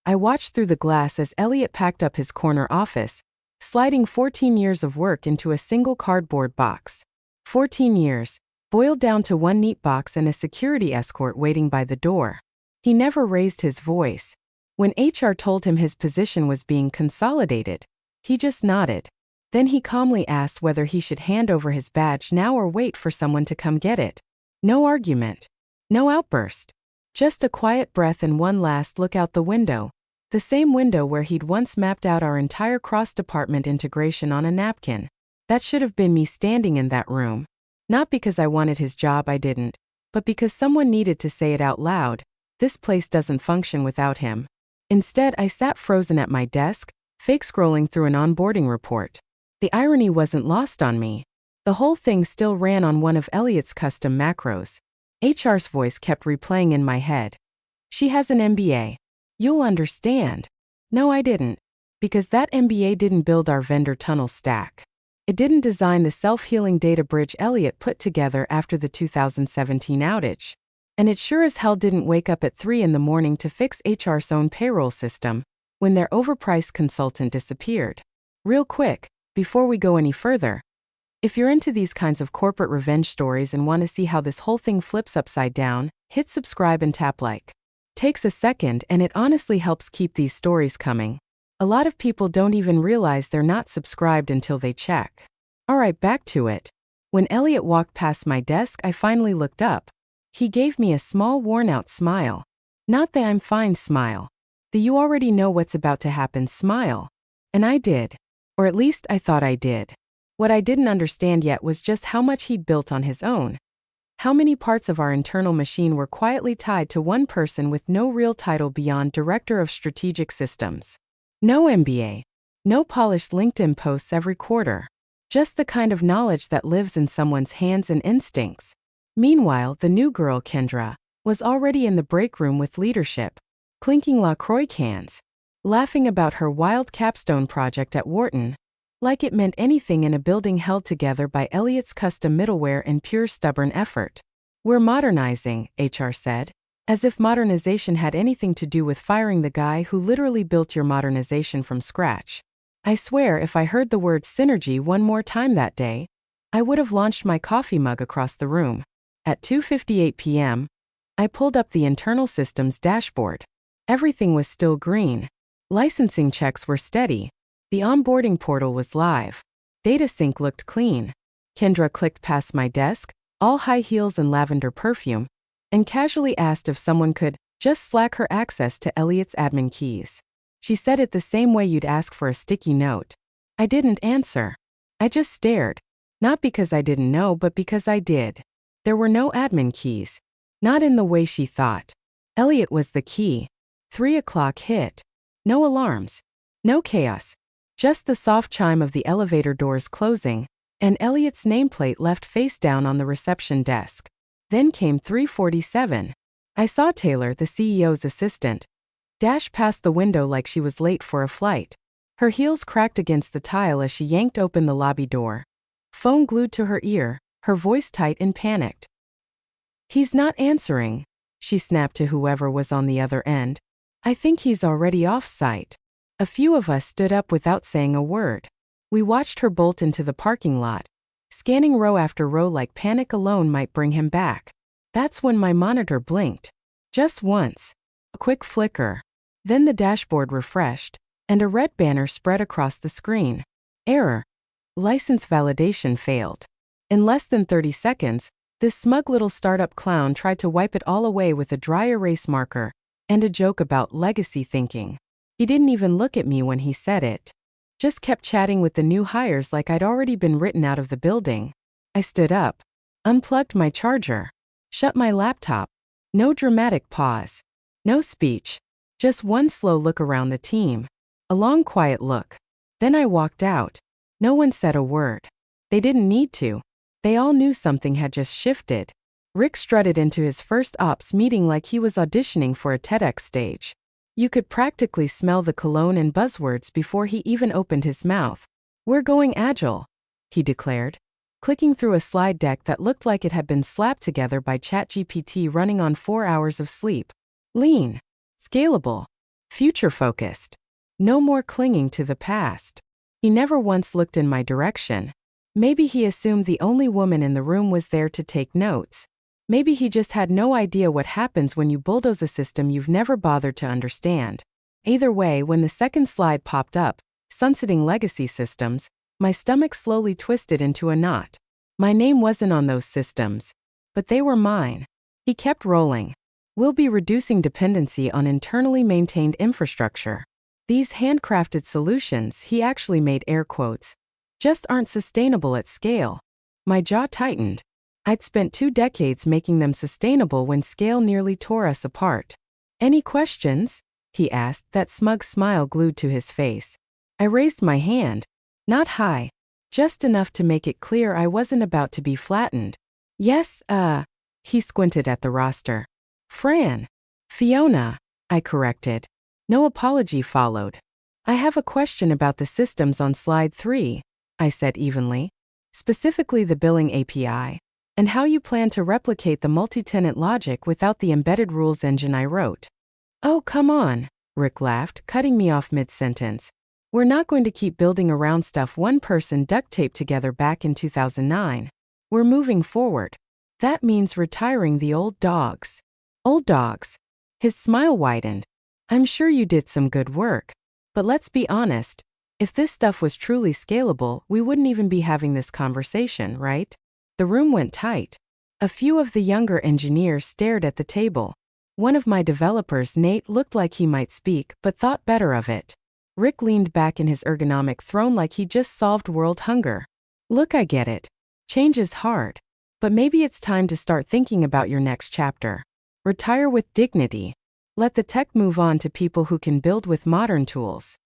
I watched through the glass as Elliot packed up his corner office, sliding 14 years of work into a single cardboard box. 14 years, boiled down to one neat box and a security escort waiting by the door. He never raised his voice. When HR told him his position was being consolidated, he just nodded. Then he calmly asked whether he should hand over his badge now or wait for someone to come get it. No argument. No outburst. Just a quiet breath and one last look out the window. The same window where he'd once mapped out our entire cross-department integration on a napkin. That should have been me standing in that room. Not because I wanted his job, I didn't, but because someone needed to say it out loud. This place doesn't function without him. Instead, I sat frozen at my desk, fake scrolling through an onboarding report. The irony wasn't lost on me. The whole thing still ran on one of Elliot's custom macros. HR's voice kept replaying in my head. She has an MBA. You'll understand. No, I didn't. Because that MBA didn't build our vendor tunnel stack. It didn't design the self-healing data bridge Elliot put together after the 2017 outage. And it sure as hell didn't wake up at 3 in the morning to fix HR's own payroll system when their overpriced consultant disappeared. Real quick, before we go any further, if you're into these kinds of corporate revenge stories and want to see how this whole thing flips upside down, hit subscribe and tap like. Takes a second and it honestly helps keep these stories coming. A lot of people don't even realize they're not subscribed until they check. Alright, back to it. When Elliot walked past my desk, I finally looked up. He gave me a small worn-out smile. Not the I'm fine smile. The you already know what's about to happen smile. And I did. Or at least I thought I did. What I didn't understand yet was just how much he'd built on his own. How many parts of our internal machine were quietly tied to one person with no real title beyond Director of Strategic Systems. No MBA. No polished LinkedIn posts every quarter. Just the kind of knowledge that lives in someone's hands and instincts. Meanwhile, the new girl, Kendra, was already in the break room with leadership, clinking LaCroix cans, laughing about her wild capstone project at Wharton, like it meant anything in a building held together by Elliot's custom middleware and pure stubborn effort. We're modernizing, HR said, as if modernization had anything to do with firing the guy who literally built your modernization from scratch. I swear if I heard the word synergy one more time that day, I would have launched my coffee mug across the room. At 2:58 p.m., I pulled up the internal systems dashboard. Everything was still green. Licensing checks were steady. The onboarding portal was live. Data sync looked clean. Kendra clicked past my desk, all high heels and lavender perfume, and casually asked if someone could just slack her access to Elliot's admin keys. She said it the same way you'd ask for a sticky note. I didn't answer. I just stared. Not because I didn't know, but because I did. There were no admin keys. Not in the way she thought. Elliot was the key. 3 o'clock hit. No alarms. No chaos. Just the soft chime of the elevator doors closing, and Elliot's nameplate left face down on the reception desk. Then came 3:47. I saw Taylor, the CEO's assistant, dash past the window like she was late for a flight. Her heels cracked against the tile as she yanked open the lobby door. Phone glued to her ear, her voice tight and panicked. "He's not answering," she snapped to whoever was on the other end. "I think he's already off-site." A few of us stood up without saying a word. We watched her bolt into the parking lot, scanning row after row like panic alone might bring him back. That's when my monitor blinked. Just once. A quick flicker. Then the dashboard refreshed, and a red banner spread across the screen. Error. License validation failed. In less than 30 seconds, this smug little startup clown tried to wipe it all away with a dry erase marker and a joke about legacy thinking. He didn't even look at me when he said it. Just kept chatting with the new hires like I'd already been written out of the building. I stood up, unplugged my charger, shut my laptop. No dramatic pause. No speech. Just one slow look around the team. A long quiet look. Then I walked out. No one said a word. They didn't need to. They all knew something had just shifted. Rick strutted into his first ops meeting like he was auditioning for a TEDx stage. You could practically smell the cologne and buzzwords before he even opened his mouth. "We're going agile," he declared, clicking through a slide deck that looked like it had been slapped together by ChatGPT running on 4 hours of sleep. "Lean. Scalable. Future-focused. No more clinging to the past. He never once looked in my direction. Maybe he assumed the only woman in the room was there to take notes. Maybe he just had no idea what happens when you bulldoze a system you've never bothered to understand. Either way, when the second slide popped up, sunsetting legacy systems, my stomach slowly twisted into a knot. My name wasn't on those systems, but they were mine. He kept rolling. We'll be reducing dependency on internally maintained infrastructure. These handcrafted solutions, he actually made air quotes, just aren't sustainable at scale. My jaw tightened. I'd spent 2 decades making them sustainable when scale nearly tore us apart. Any questions? He asked, that smug smile glued to his face. I raised my hand. Not high. Just enough to make it clear I wasn't about to be flattened. Yes, he squinted at the roster. Fran. Fiona, I corrected. No apology followed. I have a question about the systems on slide 3, I said evenly. Specifically the billing API, and how you plan to replicate the multi-tenant logic without the embedded rules engine I wrote. Oh, come on, Rick laughed, cutting me off mid-sentence. We're not going to keep building around stuff one person duct-taped together back in 2009. We're moving forward. That means retiring the old dogs. Old dogs. His smile widened. I'm sure you did some good work. But let's be honest, if this stuff was truly scalable, we wouldn't even be having this conversation, right? The room went tight. A few of the younger engineers stared at the table. One of my developers, Nate, looked like he might speak, but thought better of it. Rick leaned back in his ergonomic throne like he just solved world hunger. Look, I get it. Change is hard. But maybe it's time to start thinking about your next chapter. Retire with dignity. Let the tech move on to people who can build with modern tools.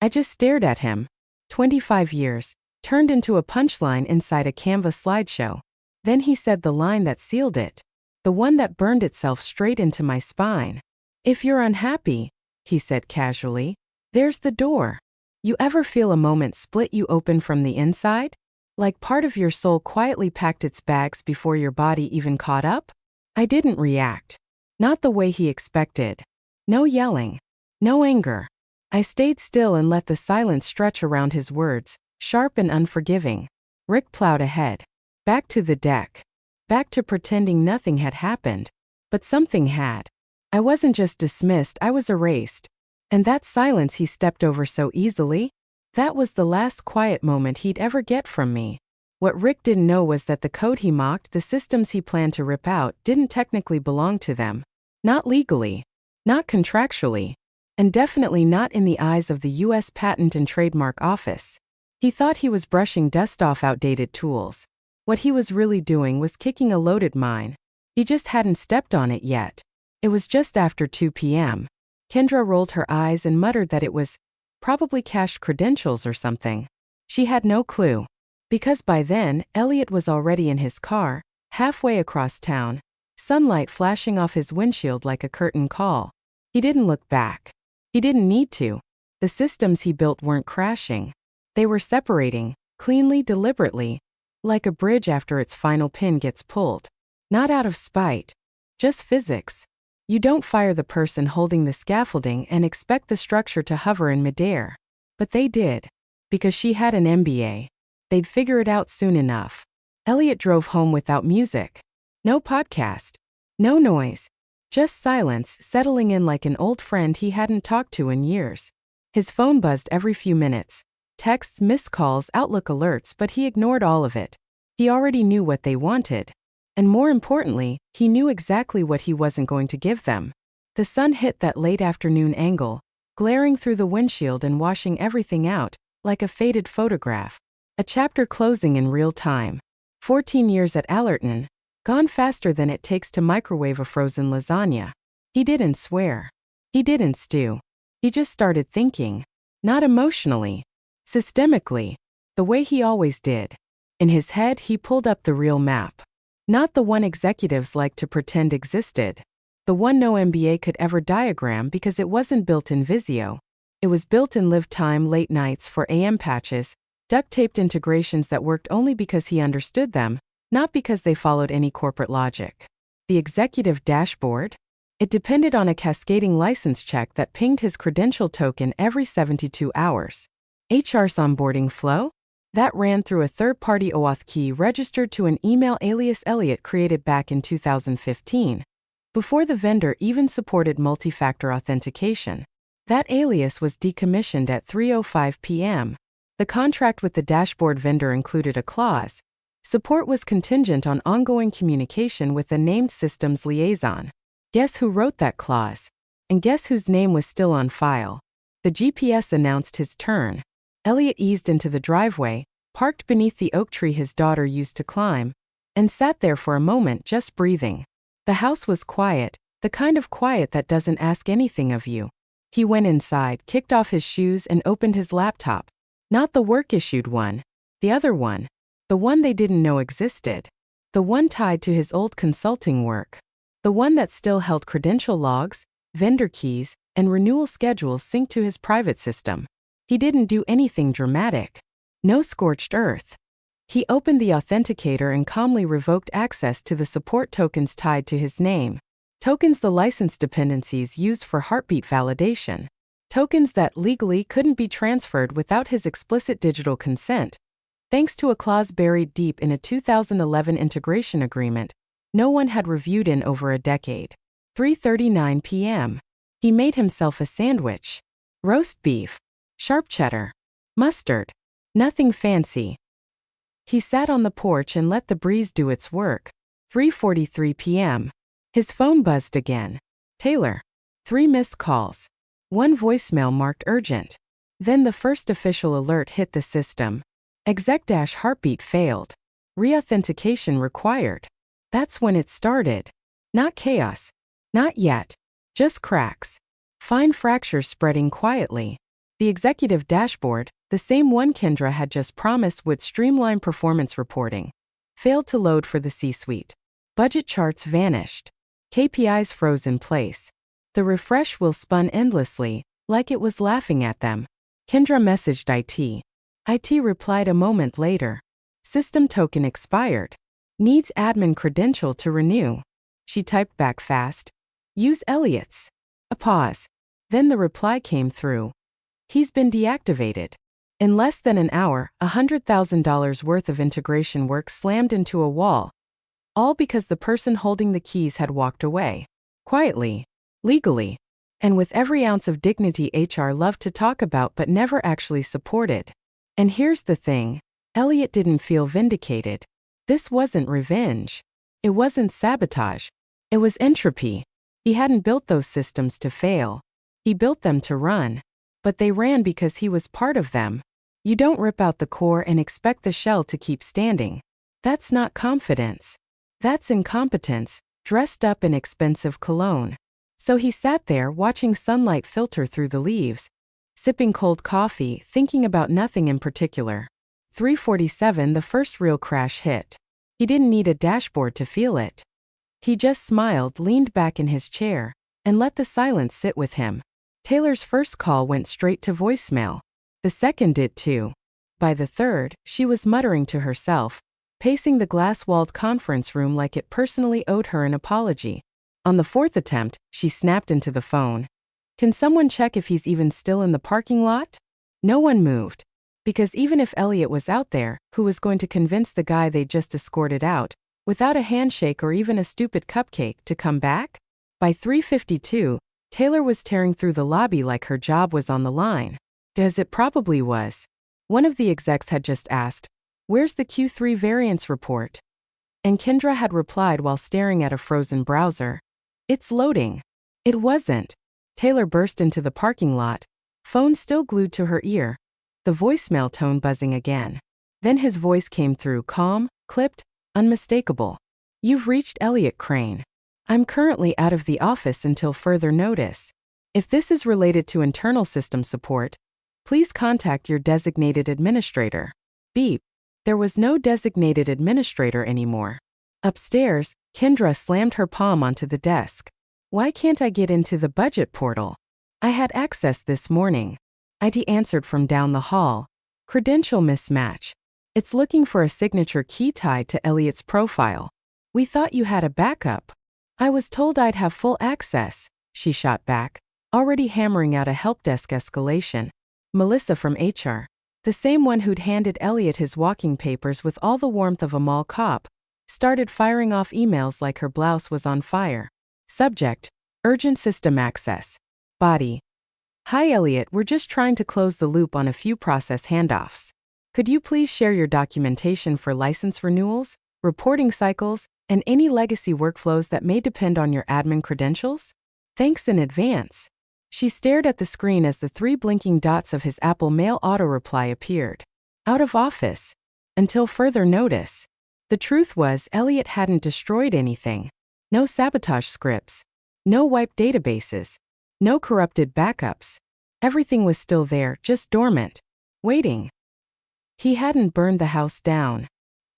I just stared at him. 25 years, turned into a punchline inside a Canva slideshow. Then he said the line that sealed it. The one that burned itself straight into my spine. If you're unhappy, he said casually, there's the door. You ever feel a moment split you open from the inside? Like part of your soul quietly packed its bags before your body even caught up? I didn't react. Not the way he expected. No yelling. No anger. I stayed still and let the silence stretch around his words, sharp and unforgiving. Rick plowed ahead. Back to the deck. Back to pretending nothing had happened. But something had. I wasn't just dismissed, I was erased. And that silence he stepped over so easily? That was the last quiet moment he'd ever get from me. What Rick didn't know was that the code he mocked, the systems he planned to rip out, didn't technically belong to them. Not legally. Not contractually. And definitely not in the eyes of the U.S. Patent and Trademark Office. He thought he was brushing dust off outdated tools. What he was really doing was kicking a loaded mine. He just hadn't stepped on it yet. It was just after 2 p.m. Kendra rolled her eyes and muttered that it was probably cached credentials or something. She had no clue. Because by then, Elliot was already in his car, halfway across town, sunlight flashing off his windshield like a curtain call. He didn't look back. He didn't need to. The systems he built weren't crashing. They were separating, cleanly, deliberately, like a bridge after its final pin gets pulled. Not out of spite. Just physics. You don't fire the person holding the scaffolding and expect the structure to hover in midair. But they did. Because she had an MBA. They'd figure it out soon enough. Elliot drove home without music. No podcast. No noise. Just silence settling in like an old friend he hadn't talked to in years. His phone buzzed every few minutes. Texts, missed calls, Outlook alerts, but he ignored all of it. He already knew what they wanted. And more importantly, he knew exactly what he wasn't going to give them. The sun hit that late afternoon angle, glaring through the windshield and washing everything out, like a faded photograph. A chapter closing in real time. 14 years at Allerton, gone faster than it takes to microwave a frozen lasagna. He didn't swear. He didn't stew. He just started thinking. Not emotionally. Systemically. The way he always did. In his head, he pulled up the real map. Not the one executives like to pretend existed. The one no MBA could ever diagram because it wasn't built in Visio. It was built in live time, late nights for AM patches, duct-taped integrations that worked only because he understood them, not because they followed any corporate logic. The executive dashboard? It depended on a cascading license check that pinged his credential token every 72 hours. HR's onboarding flow? That ran through a third-party OAuth key registered to an email alias Elliot created back in 2015, before the vendor even supported multi-factor authentication. That alias was decommissioned at 3:05 p.m. The contract with the dashboard vendor included a clause. Support was contingent on ongoing communication with the named systems liaison. Guess who wrote that clause? And guess whose name was still on file? The GPS announced his turn. Elliot eased into the driveway, parked beneath the oak tree his daughter used to climb, and sat there for a moment just breathing. The house was quiet, the kind of quiet that doesn't ask anything of you. He went inside, kicked off his shoes, and opened his laptop. Not the work-issued one. The other one. The one they didn't know existed. The one tied to his old consulting work. The one that still held credential logs, vendor keys, and renewal schedules synced to his private system. He didn't do anything dramatic. No scorched earth. He opened the authenticator and calmly revoked access to the support tokens tied to his name. Tokens the license dependencies used for heartbeat validation. Tokens that legally couldn't be transferred without his explicit digital consent. Thanks to a clause buried deep in a 2011 integration agreement, no one had reviewed in over a decade. 3:39 p.m. He made himself a sandwich. Roast beef. Sharp cheddar. Mustard. Nothing fancy. He sat on the porch and let the breeze do its work. 3:43 p.m. His phone buzzed again. Taylor. 3 missed calls. 1 voicemail marked urgent. Then the first official alert hit the system. Exec-heartbeat failed. Reauthentication required. That's when it started. Not chaos. Not yet. Just cracks. Fine fractures spreading quietly. The executive dashboard, the same one Kendra had just promised would streamline performance reporting, failed to load for the C-suite. Budget charts vanished. KPIs froze in place. The refresh wheel spun endlessly, like it was laughing at them. Kendra messaged IT. IT replied a moment later. System token expired. Needs admin credential to renew. She typed back fast. Use Elliot's. A pause. Then the reply came through. He's been deactivated. In less than an hour, $100,000 worth of integration work slammed into a wall. All because the person holding the keys had walked away. Quietly. Legally. And with every ounce of dignity HR loved to talk about but never actually supported. And here's the thing. Elliot didn't feel vindicated. This wasn't revenge. It wasn't sabotage. It was entropy. He hadn't built those systems to fail. He built them to run. But they ran because he was part of them. You don't rip out the core and expect the shell to keep standing. That's not confidence. That's incompetence, dressed up in expensive cologne. So he sat there watching sunlight filter through the leaves, sipping cold coffee, thinking about nothing in particular. 3:47 the first real crash hit. He didn't need a dashboard to feel it. He just smiled, leaned back in his chair, and let the silence sit with him. Taylor's first call went straight to voicemail. The second did too. By the third, she was muttering to herself, pacing the glass-walled conference room like it personally owed her an apology. On the fourth attempt, she snapped into the phone. Can someone check if he's even still in the parking lot? No one moved. Because even if Elliot was out there, who was going to convince the guy they just escorted out, without a handshake or even a stupid cupcake, to come back? By 3:52, Taylor was tearing through the lobby like her job was on the line. As it probably was. One of the execs had just asked, "Where's the Q3 variance report?" And Kendra had replied while staring at a frozen browser, "It's loading." It wasn't. Taylor burst into the parking lot, phone still glued to her ear, the voicemail tone buzzing again. Then his voice came through, calm, clipped, unmistakable. "You've reached Elliot Crane. I'm currently out of the office until further notice. If this is related to internal system support, please contact your designated administrator." Beep. There was no designated administrator anymore. Upstairs, Kendra slammed her palm onto the desk. "Why can't I get into the budget portal? I had access this morning." IT answered from down the hall. "Credential mismatch. It's looking for a signature key tied to Elliot's profile. We thought you had a backup." I was told I'd have full access, she shot back, already hammering out a help desk escalation. Melissa from HR, the same one who'd handed Elliot his walking papers with all the warmth of a mall cop, started firing off emails like her blouse was on fire. Subject: urgent system access. Body: Hi Elliot, we're just trying to close the loop on a few process handoffs. Could you please share your documentation for license renewals, reporting cycles, and any legacy workflows that may depend on your admin credentials? Thanks in advance. She stared at the screen as the 3 blinking dots of his Apple Mail auto-reply appeared. Out of office. Until further notice. The truth was, Elliot hadn't destroyed anything. No sabotage scripts. No wiped databases. No corrupted backups. Everything was still there, just dormant. Waiting. He hadn't burned the house down.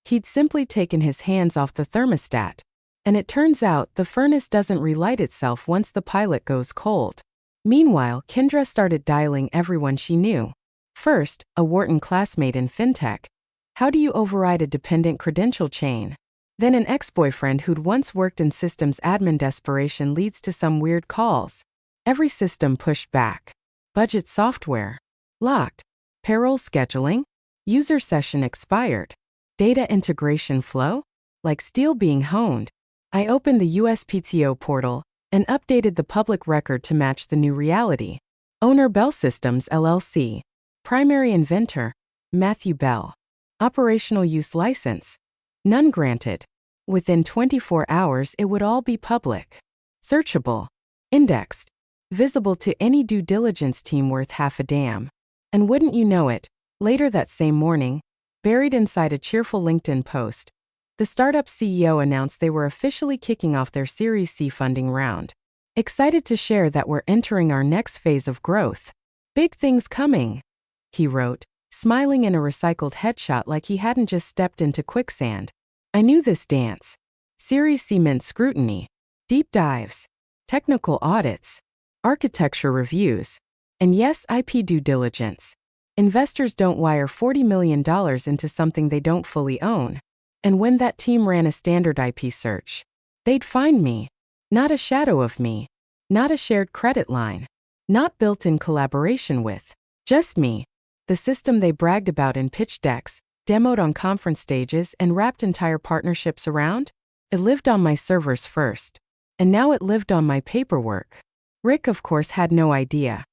He'd simply taken his hands off the thermostat. And it turns out the furnace doesn't relight itself once the pilot goes cold. Meanwhile, Kendra started dialing everyone she knew. First, a Wharton classmate in fintech. How do you override a dependent credential chain? Then an ex-boyfriend who'd once worked in systems admin. Desperation leads to some weird calls. Every system pushed back. Budget software. Locked. Payroll scheduling. User session expired. Data integration flow? Like steel being honed. I opened the USPTO portal and updated the public record to match the new reality. Owner Bell Systems LLC. Primary inventor, Matthew Bell. Operational use license. None granted. Within 24 hours it would all be public. Searchable. Indexed. Visible to any due diligence team worth half a damn. And wouldn't you know it, later that same morning, buried inside a cheerful LinkedIn post, the startup CEO announced they were officially kicking off their Series C funding round. Excited to share that we're entering our next phase of growth. Big things coming, he wrote, smiling in a recycled headshot like he hadn't just stepped into quicksand. I knew this dance. Series C meant scrutiny, deep dives, technical audits, architecture reviews, and yes, IP due diligence. Investors don't wire $40 million into something they don't fully own. And when that team ran a standard IP search, they'd find me. Not a shadow of me. Not a shared credit line. Not built in collaboration with. Just me. The system they bragged about in pitch decks, demoed on conference stages, and wrapped entire partnerships around? It lived on my servers first. And now it lived on my paperwork. Rick, of course, had no idea.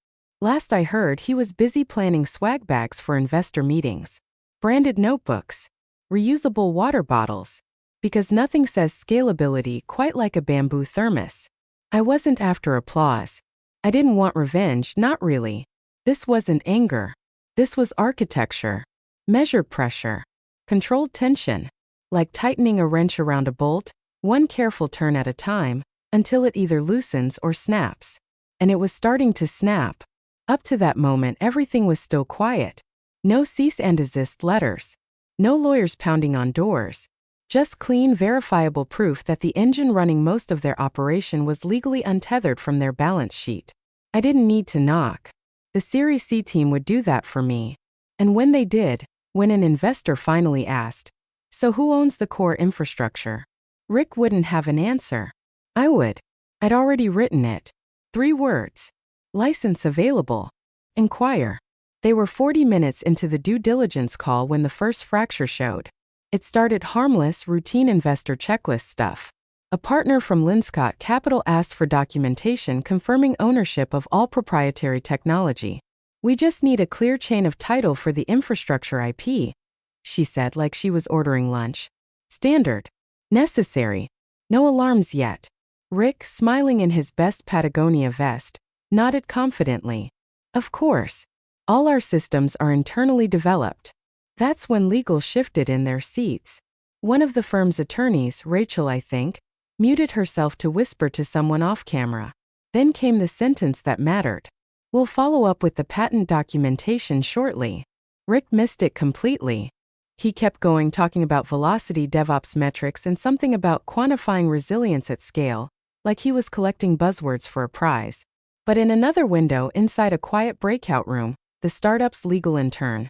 Last I heard, he was busy planning swag bags for investor meetings. Branded notebooks. Reusable water bottles. Because nothing says scalability quite like a bamboo thermos. I wasn't after applause. I didn't want revenge, not really. This wasn't anger. This was architecture. Measured pressure. Controlled tension. Like tightening a wrench around a bolt, one careful turn at a time, until it either loosens or snaps. And it was starting to snap. Up to that moment, everything was still quiet. No cease and desist letters. No lawyers pounding on doors. Just clean, verifiable proof that the engine running most of their operation was legally untethered from their balance sheet. I didn't need to knock. The Series C team would do that for me. And when they did, when an investor finally asked, "So who owns the core infrastructure?" Rick wouldn't have an answer. I would. I'd already written it. 3 words. License available. Inquire. They were 40 minutes into the due diligence call when the first fracture showed. It started harmless, routine investor checklist stuff. A partner from Linscott Capital asked for documentation confirming ownership of all proprietary technology. We just need a clear chain of title for the infrastructure IP, she said like she was ordering lunch. Standard. Necessary. No alarms yet. Rick, smiling in his best Patagonia vest, nodded confidently. Of course. All our systems are internally developed. That's when legal shifted in their seats. One of the firm's attorneys, Rachel I think, muted herself to whisper to someone off camera. Then came the sentence that mattered. We'll follow up with the patent documentation shortly. Rick missed it completely. He kept going talking about velocity DevOps metrics and something about quantifying resilience at scale, like he was collecting buzzwords for a prize. But in another window inside a quiet breakout room, the startup's legal intern,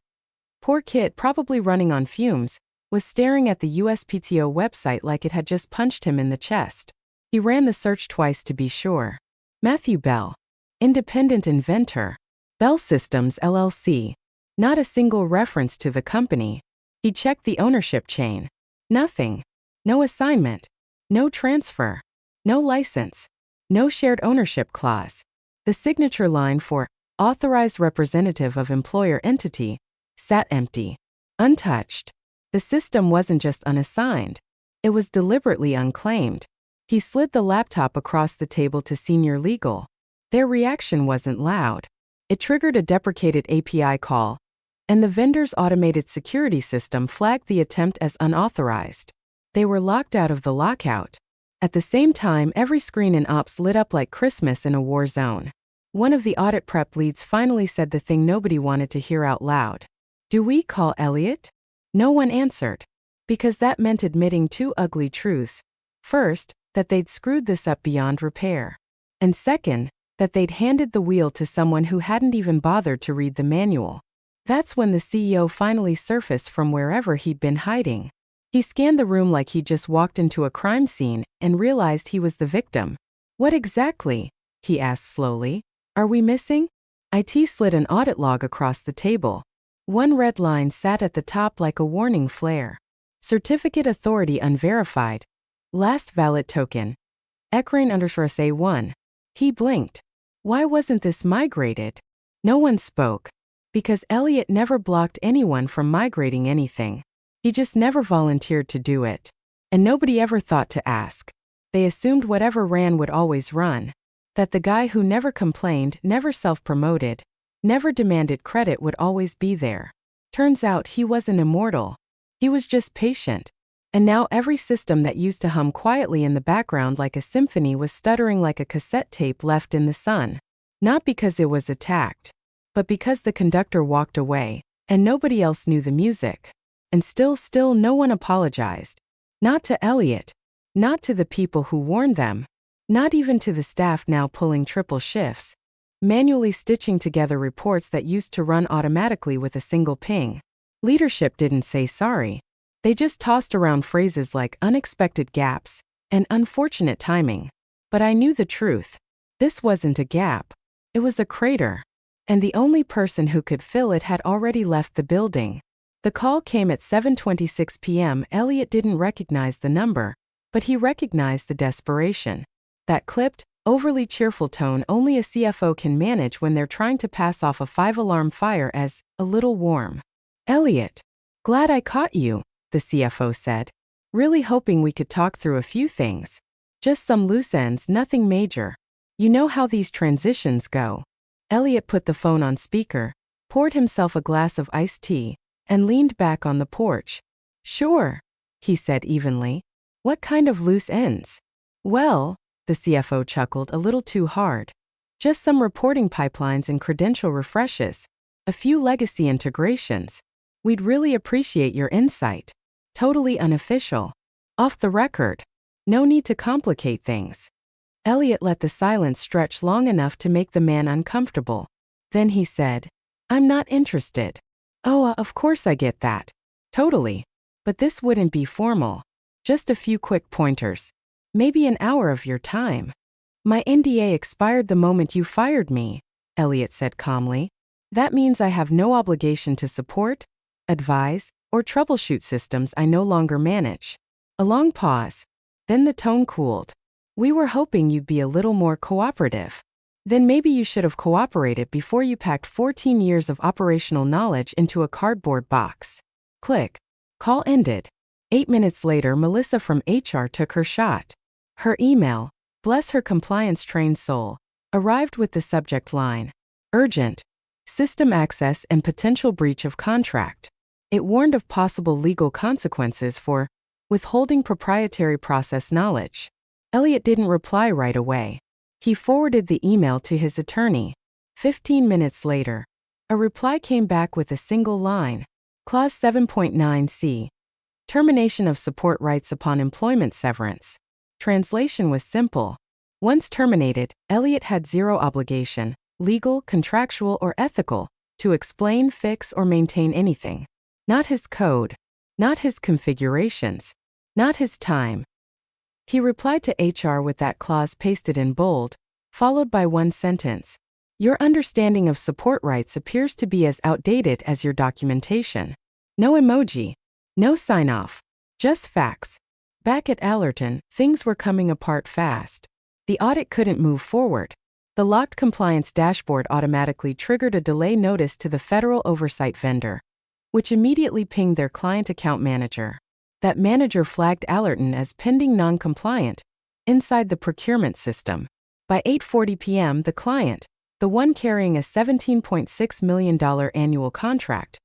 poor kid probably running on fumes, was staring at the USPTO website like it had just punched him in the chest. He ran the search twice to be sure. Matthew Bell. Independent inventor. Bell Systems LLC. Not a single reference to the company. He checked the ownership chain. Nothing. No assignment. No transfer. No license. No shared ownership clause. The signature line for authorized representative of employer entity sat empty. Untouched. The system wasn't just unassigned. It was deliberately unclaimed. He slid the laptop across the table to senior legal. Their reaction wasn't loud. It triggered a deprecated API call, and the vendor's automated security system flagged the attempt as unauthorized. They were locked out of the lockout. At the same time, every screen in ops lit up like Christmas in a war zone. One of the audit prep leads finally said the thing nobody wanted to hear out loud. "Do we call Elliot?" No one answered. Because that meant admitting two ugly truths. First, that they'd screwed this up beyond repair. And second, that they'd handed the wheel to someone who hadn't even bothered to read the manual. That's when the CEO finally surfaced from wherever he'd been hiding. He scanned the room like he'd just walked into a crime scene and realized he was the victim. "What exactly?" he asked slowly. "Are we missing?" IT slid an audit log across the table. One red line sat at the top like a warning flare. Certificate authority unverified. Last valid token. ecrain_SA1. He blinked. Why wasn't this migrated? No one spoke. Because Elliot never blocked anyone from migrating anything. He just never volunteered to do it. And nobody ever thought to ask. They assumed whatever ran would always run. That the guy who never complained, never self-promoted, never demanded credit would always be there. Turns out he wasn't immortal. He was just patient. And now every system that used to hum quietly in the background like a symphony was stuttering like a cassette tape left in the sun. Not because it was attacked, but because the conductor walked away, and nobody else knew the music. And still no one apologized. Not to Elliot. Not to the people who warned them. Not even to the staff now pulling triple shifts, manually stitching together reports that used to run automatically with a single ping. Leadership didn't say sorry. They just tossed around phrases like unexpected gaps and unfortunate timing. But I knew the truth. This wasn't a gap. It was a crater. And the only person who could fill it had already left the building. The call came at 7:26 p.m. Elliot didn't recognize the number, but he recognized the desperation. That clipped, overly cheerful tone only a CFO can manage when they're trying to pass off a 5-alarm fire as a little warm. "Elliot, glad I caught you," the CFO said. "Really hoping we could talk through a few things. Just some loose ends, nothing major. You know how these transitions go." Elliot put the phone on speaker, poured himself a glass of iced tea, and leaned back on the porch. "Sure," he said evenly. "What kind of loose ends?" "Well," the CFO chuckled a little too hard. "Just some reporting pipelines and credential refreshes. A few legacy integrations. We'd really appreciate your insight. Totally unofficial. Off the record. No need to complicate things." Elliot let the silence stretch long enough to make the man uncomfortable. Then he said, "I'm not interested." "Oh, of course I get that. Totally. But this wouldn't be formal. Just a few quick pointers. Maybe an hour of your time." "My NDA expired the moment you fired me," Elliot said calmly. "That means I have no obligation to support, advise, or troubleshoot systems I no longer manage." A long pause. Then the tone cooled. "We were hoping you'd be a little more cooperative. Then maybe you should have cooperated before you packed 14 years of operational knowledge into a cardboard box." Click. Call ended. 8 minutes later, Melissa from HR took her shot. Her email, bless her compliance-trained soul, arrived with the subject line, "Urgent. System access and potential breach of contract." It warned of possible legal consequences for withholding proprietary process knowledge. Elliot didn't reply right away. He forwarded the email to his attorney. 15 minutes later, a reply came back with a single line. Clause 7.9c. Termination of support rights upon employment severance. Translation was simple. Once terminated, Elliot had zero obligation, legal, contractual, or ethical, to explain, fix, or maintain anything. Not his code. Not his configurations. Not his time. He replied to HR with that clause pasted in bold, followed by one sentence. Your understanding of support rights appears to be as outdated as your documentation. No emoji. No sign-off. Just facts. Back at Allerton, things were coming apart fast. The audit couldn't move forward. The locked compliance dashboard automatically triggered a delay notice to the federal oversight vendor, which immediately pinged their client account manager. That manager flagged Allerton as pending non-compliant inside the procurement system. By 8:40 p.m., the client, the one carrying a $17.6 million annual contract,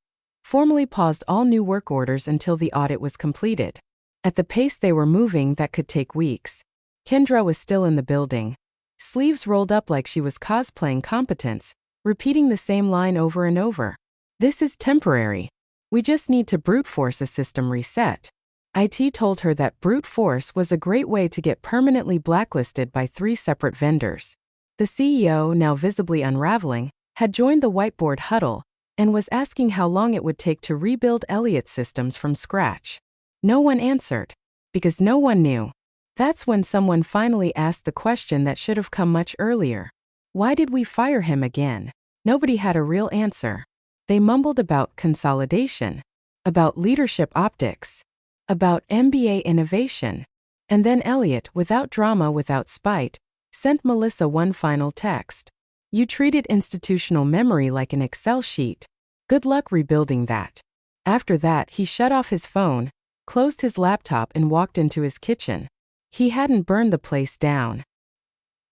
formally paused all new work orders until the audit was completed. At the pace they were moving, that could take weeks. Kendra was still in the building, sleeves rolled up like she was cosplaying competence, repeating the same line over and over. This is temporary. We just need to brute force a system reset. IT told her that brute force was a great way to get permanently blacklisted by 3 separate vendors. The CEO, now visibly unraveling, had joined the whiteboard huddle and was asking how long it would take to rebuild Elliott's systems from scratch. No one answered, because no one knew. That's when someone finally asked the question that should have come much earlier. Why did we fire him again? Nobody had a real answer. They mumbled about consolidation, about leadership optics, about MBA innovation. And then Elliott, without drama, without spite, sent Melissa one final text. You treated institutional memory like an Excel sheet. Good luck rebuilding that. After that, he shut off his phone, closed his laptop, and walked into his kitchen. He hadn't burned the place down.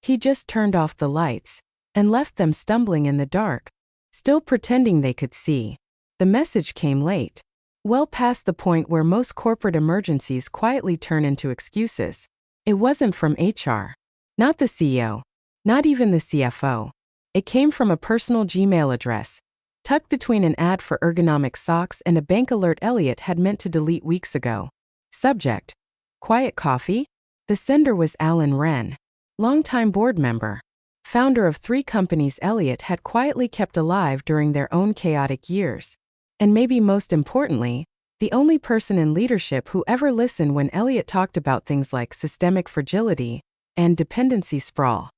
He just turned off the lights and left them stumbling in the dark, still pretending they could see. The message came late, well past the point where most corporate emergencies quietly turn into excuses. It wasn't from HR. Not the CEO. Not even the CFO. It came from a personal Gmail address, tucked between an ad for ergonomic socks and a bank alert Elliott had meant to delete weeks ago. Subject: Quiet coffee? The sender was Alan Wren, longtime board member, founder of 3 companies Elliott had quietly kept alive during their own chaotic years. And maybe most importantly, the only person in leadership who ever listened when Elliott talked about things like systemic fragility and dependency sprawl.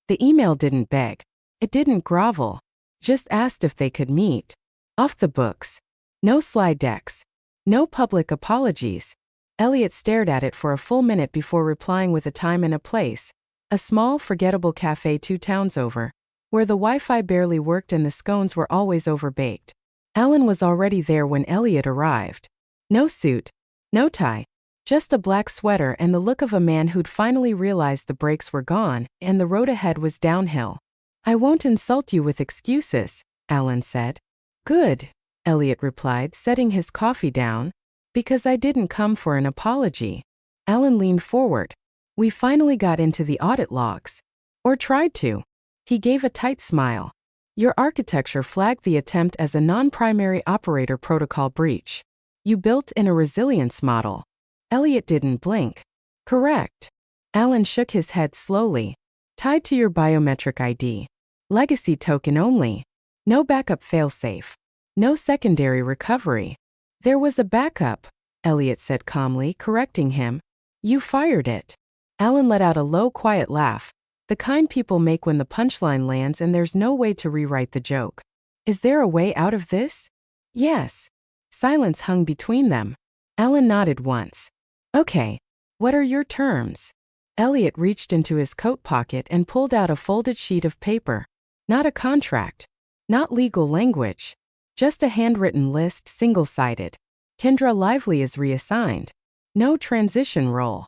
The email didn't beg. It didn't grovel. Just asked if they could meet. Off the books. No slide decks. No public apologies. Elliott stared at it for a full minute before replying with a time and a place. A small, forgettable cafe 2 towns over, where the Wi-Fi barely worked and the scones were always overbaked. Alan was already there when Elliott arrived. No suit. No tie. Just a black sweater and the look of a man who'd finally realized the brakes were gone and the road ahead was downhill. I won't insult you with excuses, Alan said. Good, Elliott replied, setting his coffee down. Because I didn't come for an apology. Alan leaned forward. We finally got into the audit logs. Or tried to. He gave a tight smile. Your architecture flagged the attempt as a non-primary operator protocol breach. You built in a resilience model. Elliott didn't blink. Correct. Alan shook his head slowly. Tied to your biometric ID. Legacy token only. No backup failsafe. No secondary recovery. There was a backup, Elliott said calmly, correcting him. You fired it. Alan let out a low, quiet laugh, the kind people make when the punchline lands and there's no way to rewrite the joke. Is there a way out of this? Yes. Silence hung between them. Alan nodded once. Okay. What are your terms? Elliott reached into his coat pocket and pulled out a folded sheet of paper. Not a contract. Not legal language. Just a handwritten list, single-sided. Kendra Lively is reassigned. No transition role.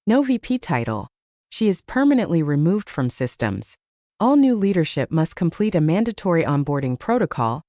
No VP title. She is permanently removed from systems. All new leadership must complete a mandatory onboarding protocol,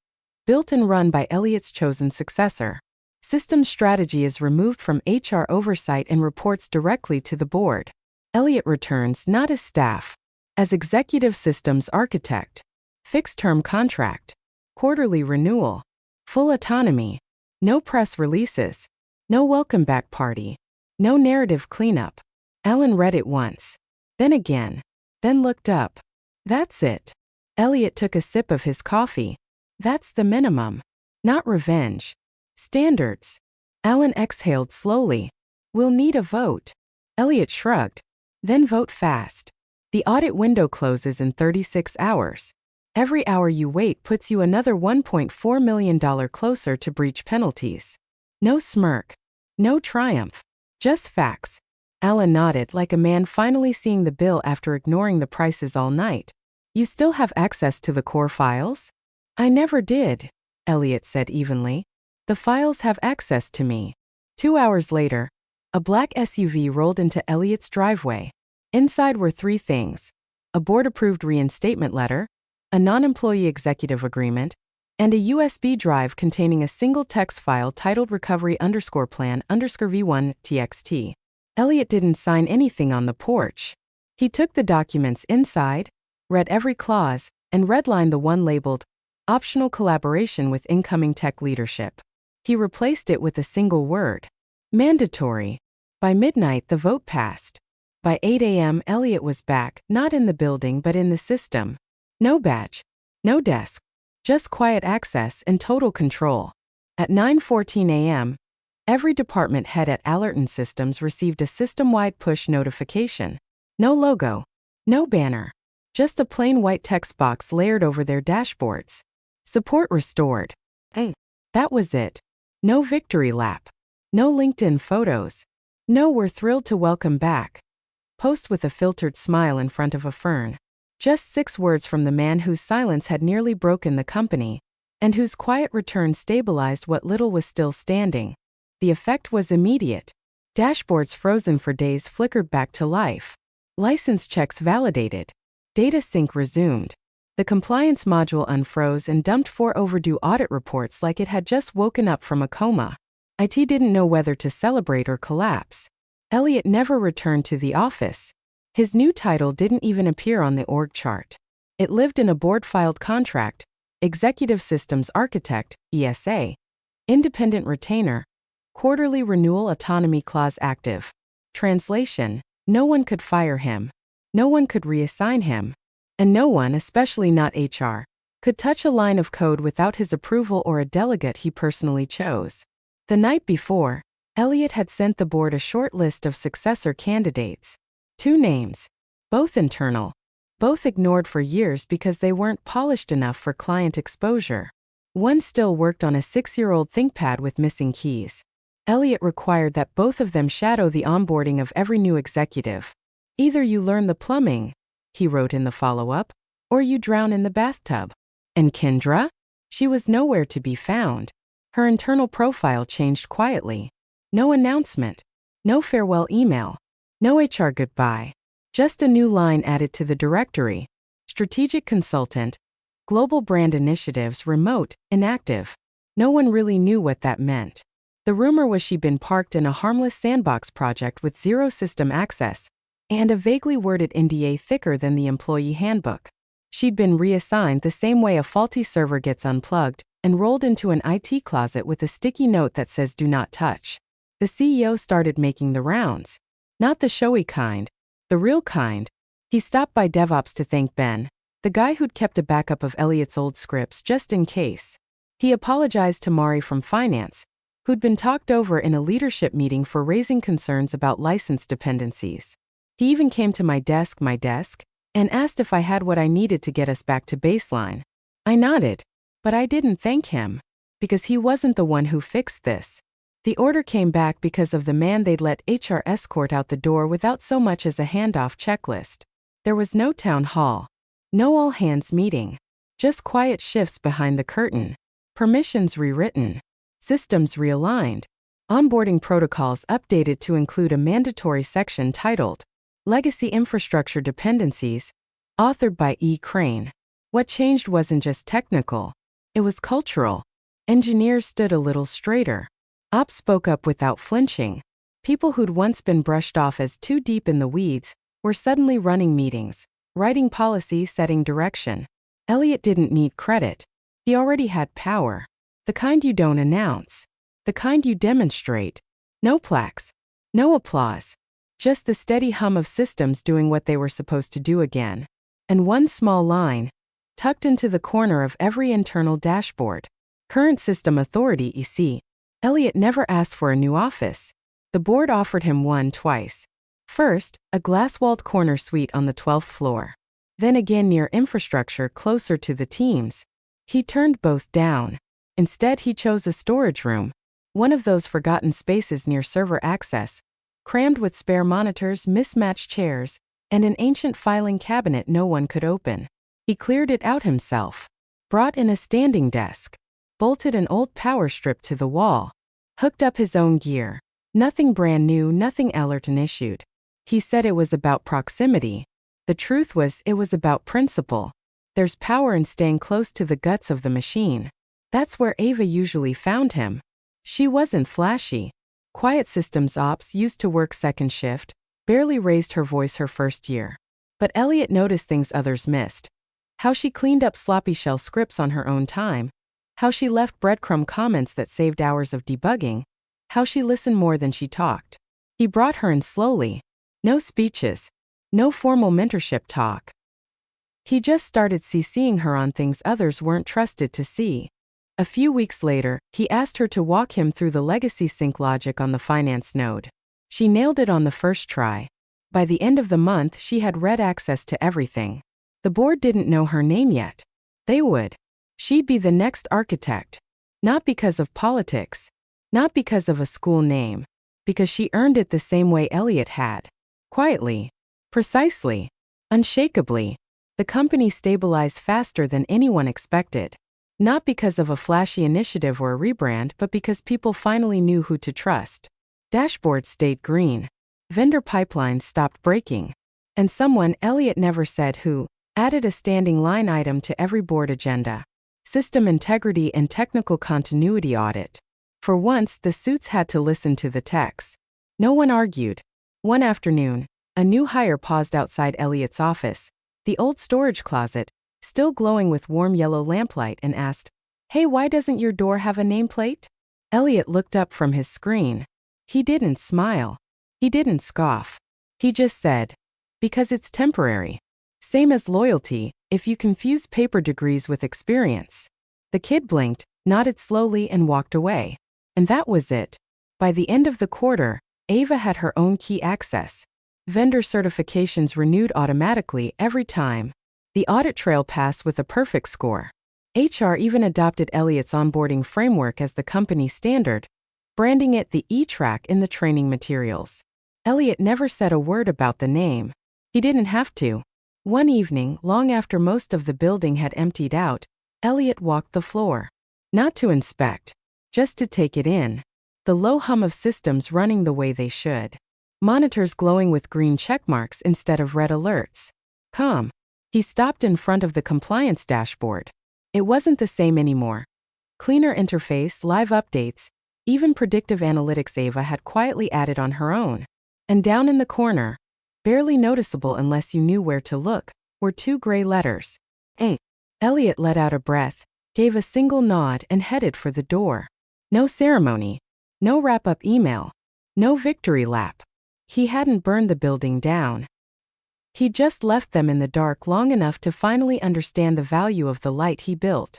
built and run by Elliott's chosen successor. Systems strategy is removed from HR oversight and reports directly to the board. Elliott returns not as staff, as executive systems architect. Fixed-term contract. Quarterly renewal. Full autonomy. No press releases. No welcome back party. No narrative cleanup. Alan read it once. Then again. Then looked up. That's it. Elliott took a sip of his coffee. That's the minimum. Not revenge. Standards. Alan exhaled slowly. We'll need a vote. Elliot shrugged. Then vote fast. The audit window closes in 36 hours. Every hour you wait puts you another $1.4 million closer to breach penalties. No smirk. No triumph. Just facts. Alan nodded like a man finally seeing the bill after ignoring the prices all night. You still have access to the core files? I never did, Elliot said evenly. The files have access to me. 2 hours later, a black SUV rolled into Elliot's driveway. Inside were 3 things: a board-approved reinstatement letter, a non-employee executive agreement, and a USB drive containing a single text file titled recovery_plan_v1.txt. Elliot didn't sign anything on the porch. He took the documents inside, read every clause, and redlined the one labeled optional collaboration with incoming tech leadership. He replaced it with a single word: mandatory. By midnight, the vote passed. By 8 a.m., Elliot was back, not in the building but in the system. No badge. No desk. Just quiet access and total control. At 9:14 a.m., every department head at Allerton Systems received a system-wide push notification. No logo. No banner. Just a plain white text box layered over their dashboards. Support restored. That was it. No victory lap. No LinkedIn photos. No "we're thrilled to welcome back" post with a filtered smile in front of a fern. Just 6 words from the man whose silence had nearly broken the company, and whose quiet return stabilized what little was still standing. The effect was immediate. Dashboards frozen for days flickered back to life. License checks validated. Data sync resumed. The compliance module unfroze and dumped 4 overdue audit reports like it had just woken up from a coma. IT didn't know whether to celebrate or collapse. Elliot never returned to the office. His new title didn't even appear on the org chart. It lived in a board-filed contract: Executive Systems Architect, ESA. Independent Retainer. Quarterly Renewal Autonomy Clause active. Translation: no one could fire him. No one could reassign him. And no one, especially not HR, could touch a line of code without his approval or a delegate he personally chose. The night before, Elliot had sent the board a short list of successor candidates. 2 names. Both internal. Both ignored for years because they weren't polished enough for client exposure. One still worked on a 6-year-old ThinkPad with missing keys. Elliot required that both of them shadow the onboarding of every new executive. Either you learn the plumbing, he wrote in the follow-up, or you drown in the bathtub. And Kendra? She was nowhere to be found. Her internal profile changed quietly. No announcement. No farewell email. No HR goodbye. Just a new line added to the directory: Strategic Consultant. Global Brand Initiatives remote, inactive. No one really knew what that meant. The rumor was she'd been parked in a harmless sandbox project with 0 system access, and a vaguely worded NDA thicker than the employee handbook. She'd been reassigned the same way a faulty server gets unplugged and rolled into an IT closet with a sticky note that says "Do not touch." The CEO started making the rounds. Not the showy kind, the real kind. He stopped by DevOps to thank Ben, the guy who'd kept a backup of Elliot's old scripts just in case. He apologized to Mari from finance, who'd been talked over in a leadership meeting for raising concerns about license dependencies. He even came to my desk, and asked if I had what I needed to get us back to baseline. I nodded, but I didn't thank him, because he wasn't the one who fixed this. The order came back because of the man they'd let HR escort out the door without so much as a handoff checklist. There was no town hall. No all-hands meeting. Just quiet shifts behind the curtain. Permissions rewritten. Systems realigned. Onboarding protocols updated to include a mandatory section titled Legacy Infrastructure Dependencies, authored by E. Crane. What changed wasn't just technical. It was cultural. Engineers stood a little straighter. Ops spoke up without flinching. People who'd once been brushed off as too deep in the weeds were suddenly running meetings, writing policy, setting direction. Elliot didn't need credit. He already had power. The kind you don't announce. The kind you demonstrate. No plaques. No applause. Just the steady hum of systems doing what they were supposed to do again. And one small line, tucked into the corner of every internal dashboard. Current system authority, EC. Elliot never asked for a new office. The board offered him one twice. First, a glass-walled corner suite on the 12th floor. Then again near infrastructure closer to the teams. He turned both down. Instead, he chose a storage room, one of those forgotten spaces near server access, crammed with spare monitors, mismatched chairs, and an ancient filing cabinet no one could open. He cleared it out himself, brought in a standing desk, bolted an old power strip to the wall, hooked up his own gear. Nothing brand new, nothing Allerton issued. He said it was about proximity. The truth was, it was about principle. There's power in staying close to the guts of the machine. That's where Ava usually found him. She wasn't flashy. Quiet systems ops used to work second shift, barely raised her voice her first year. But Elliot noticed things others missed. How she cleaned up sloppy shell scripts on her own time. How she left breadcrumb comments that saved hours of debugging. How she listened more than she talked. He brought her in slowly. No speeches. No formal mentorship talk. He just started CCing her on things others weren't trusted to see. A few weeks later, he asked her to walk him through the legacy sync logic on the finance node. She nailed it on the first try. By the end of the month, she had read access to everything. The board didn't know her name yet. They would. She'd be the next architect. Not because of politics. Not because of a school name. Because she earned it the same way Elliot had. Quietly. Precisely. Unshakably. The company stabilized faster than anyone expected. Not because of a flashy initiative or a rebrand, but because people finally knew who to trust. Dashboards stayed green. Vendor pipelines stopped breaking. And someone, Elliot never said who, added a standing line item to every board agenda. System integrity and technical continuity audit. For once, the suits had to listen to the techs. No one argued. One afternoon, a new hire paused outside Elliot's office, the old storage closet, still glowing with warm yellow lamplight, and asked, "Hey, why doesn't your door have a nameplate?" Elliot looked up from his screen. He didn't smile. He didn't scoff. He just said, "Because it's temporary. Same as loyalty, if you confuse paper degrees with experience." The kid blinked, nodded slowly, and walked away. And that was it. By the end of the quarter, Ava had her own key access. Vendor certifications renewed automatically every time. The audit trail passed with a perfect score. HR even adopted Elliot's onboarding framework as the company standard, branding it the E-track in the training materials. Elliot never said a word about the name. He didn't have to. One evening, long after most of the building had emptied out, Elliot walked the floor. Not to inspect, just to take it in. The low hum of systems running the way they should. Monitors glowing with green checkmarks instead of red alerts. Calm. He stopped in front of the compliance dashboard. It wasn't the same anymore. Cleaner interface, live updates, even predictive analytics Ava had quietly added on her own. And down in the corner, barely noticeable unless you knew where to look, were two gray letters. A. Elliot let out a breath, gave a single nod, and headed for the door. No ceremony. No wrap-up email. No victory lap. He hadn't burned the building down. He just left them in the dark long enough to finally understand the value of the light he built.